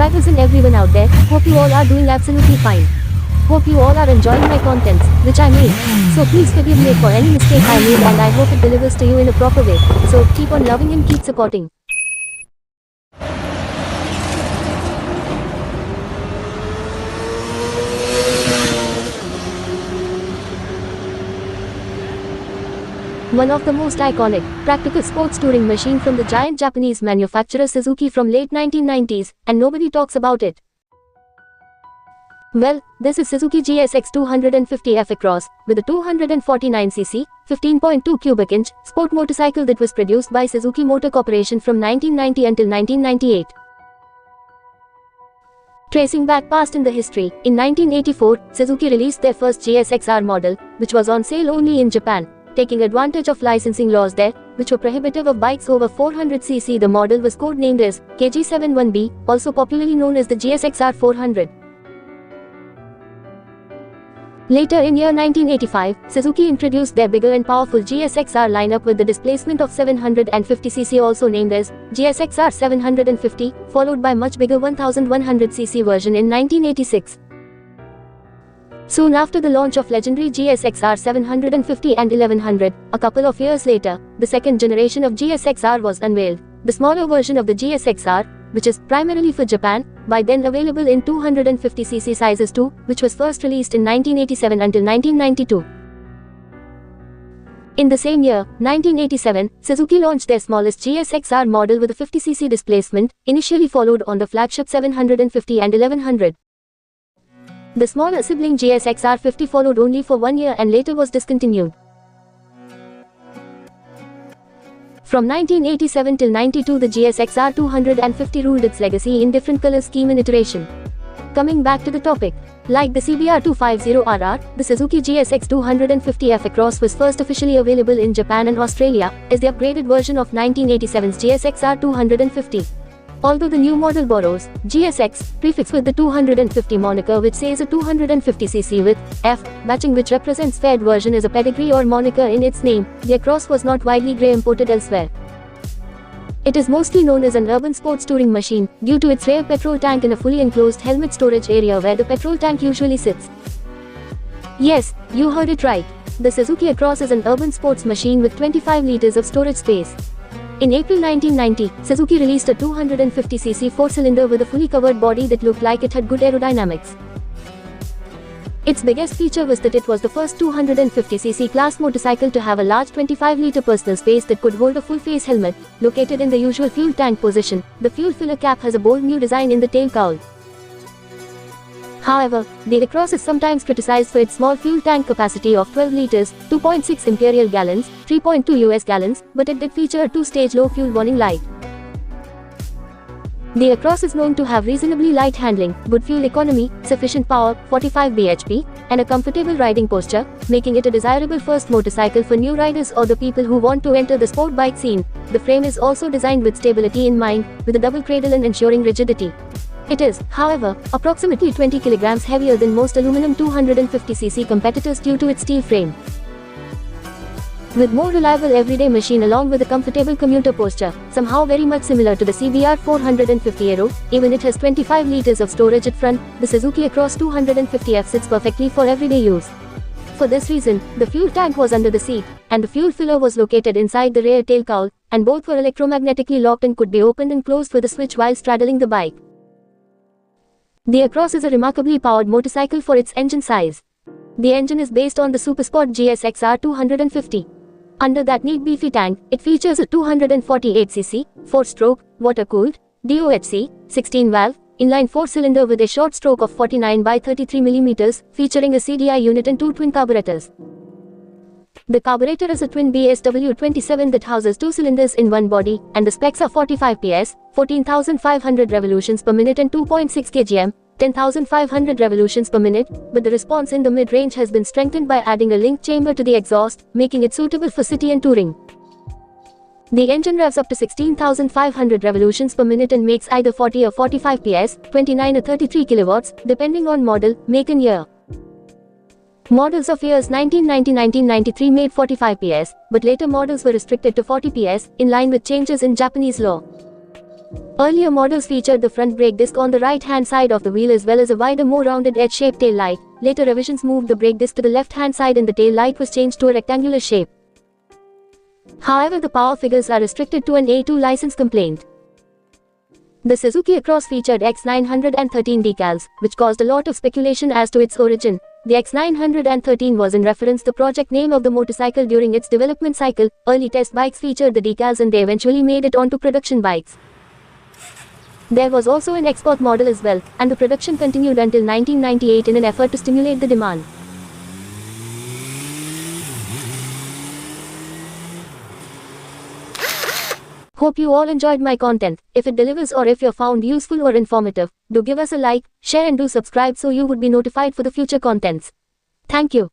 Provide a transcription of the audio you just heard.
subscribers and everyone out there, hope you all are doing absolutely fine. Hope you all are enjoying my contents, which I made. So please forgive me for any mistake I made and I hope it delivers to you in a proper way. So keep on loving and keep supporting. One of the most iconic, practical sports touring machine from the giant Japanese manufacturer Suzuki from late 1990s, and nobody talks about it. Well, this is Suzuki GSX 250F Across, with a 249cc, 15.2 cubic inch, sport motorcycle that was produced by Suzuki Motor Corporation from 1990 until 1998. Tracing back past in the history, in 1984, Suzuki released their first GSX-R model, which was on sale only in Japan. Taking advantage of licensing laws there, which were prohibitive of bikes over 400cc, the model was codenamed as KG71B, also popularly known as the GSX-R 400. Later in year 1985, Suzuki introduced their bigger and powerful GSX-R lineup with the displacement of 750cc, also named as GSX-R 750, followed by much bigger 1100cc version in 1986. Soon after the launch of legendary GSX-R 750 and 1100, a couple of years later, the second generation of GSX-R was unveiled. The smaller version of the GSX-R, which is primarily for Japan, by then available in 250cc sizes too, which was first released in 1987 until 1992. In the same year, 1987, Suzuki launched their smallest GSX-R model with a 50cc displacement, initially followed on the flagship 750 and 1100. The smaller sibling GSX-R 50 followed only for 1 year and later was discontinued. From 1987 till 92, the GSX-R 250 ruled its legacy in different color scheme and iteration. Coming back to the topic, like the CBR 250RR, the Suzuki GSX 250F Across was first officially available in Japan and Australia as the upgraded version of 1987's GSX-R 250. Although the new model borrows GSX prefix with the 250 moniker, which says a 250cc with F batching, which represents fared version as a pedigree or moniker in its name, the Across was not widely imported elsewhere. It is mostly known as an urban sports touring machine due to its rear petrol tank and a fully enclosed helmet storage area where the petrol tank usually sits. Yes, you heard it right. The Suzuki Across is an urban sports machine with 25 liters of storage space. In April 1990, Suzuki released a 250cc 4-cylinder with a fully covered body that looked like it had good aerodynamics. Its biggest feature was that it was the first 250cc class motorcycle to have a large 25-liter personal space that could hold a full-face helmet, located in the usual fuel tank position. The fuel filler cap has a bold new design in the tail cowl. However, the Across is sometimes criticized for its small fuel tank capacity of 12 liters, 2.6 imperial gallons, 3.2 US gallons, but it did feature a 2-stage low fuel warning light. The Across is known to have reasonably light handling, good fuel economy, sufficient power, 45 bhp, and a comfortable riding posture, making it a desirable first motorcycle for new riders or the people who want to enter the sport bike scene. The frame is also designed with stability in mind, with a double cradle and ensuring rigidity. It is, however, approximately 20 kilograms heavier than most aluminum 250cc competitors due to its steel frame. With more reliable everyday machine along with a comfortable commuter posture, somehow very much similar to the CBR 450 Aero, even it has 25 liters of storage at front, the Suzuki Across 250F sits perfectly for everyday use. For this reason, the fuel tank was under the seat, and the fuel filler was located inside the rear tail cowl, and both were electromagnetically locked and could be opened and closed with a switch while straddling the bike. The Across is a remarkably powered motorcycle for its engine size. The engine is based on the Supersport GSX-R 250. Under that neat beefy tank, it features a 248cc, 4-stroke, water-cooled, DOHC, 16-valve, inline 4-cylinder with a short stroke of 49 by 33 mm, featuring a CDI unit and 2 twin carburetors. The carburetor is a twin BSW27 that houses 2 cylinders in one body, and the specs are 45 PS, 14,500 revolutions per minute and 2.6 kgm, 10,500 revolutions per minute, but the response in the mid-range has been strengthened by adding a linked chamber to the exhaust, making it suitable for city and touring. The engine revs up to 16,500 revolutions per minute and makes either 40 or 45 PS, 29 or 33 kilowatts, depending on model, make and year. Models of years 1990-1993 made 45 PS, but later models were restricted to 40 PS, in line with changes in Japanese law. Earlier models featured the front brake disc on the right-hand side of the wheel as well as a wider, more rounded edge-shaped tail light. Later revisions moved the brake disc to the left-hand side and the tail light was changed to a rectangular shape. However, the power figures are restricted to an A2 license complaint. The Suzuki Across featured X913 decals, which caused a lot of speculation as to its origin. The X913 was in reference the project name of the motorcycle during its development cycle. Early test bikes featured the decals and they eventually made it onto production bikes. There was also an export model as well, and the production continued until 1998 in an effort to stimulate the demand. Hope you all enjoyed my content. If it delivers or if you're found useful or informative, do give us a like, share and do subscribe so you would be notified for the future contents. Thank you.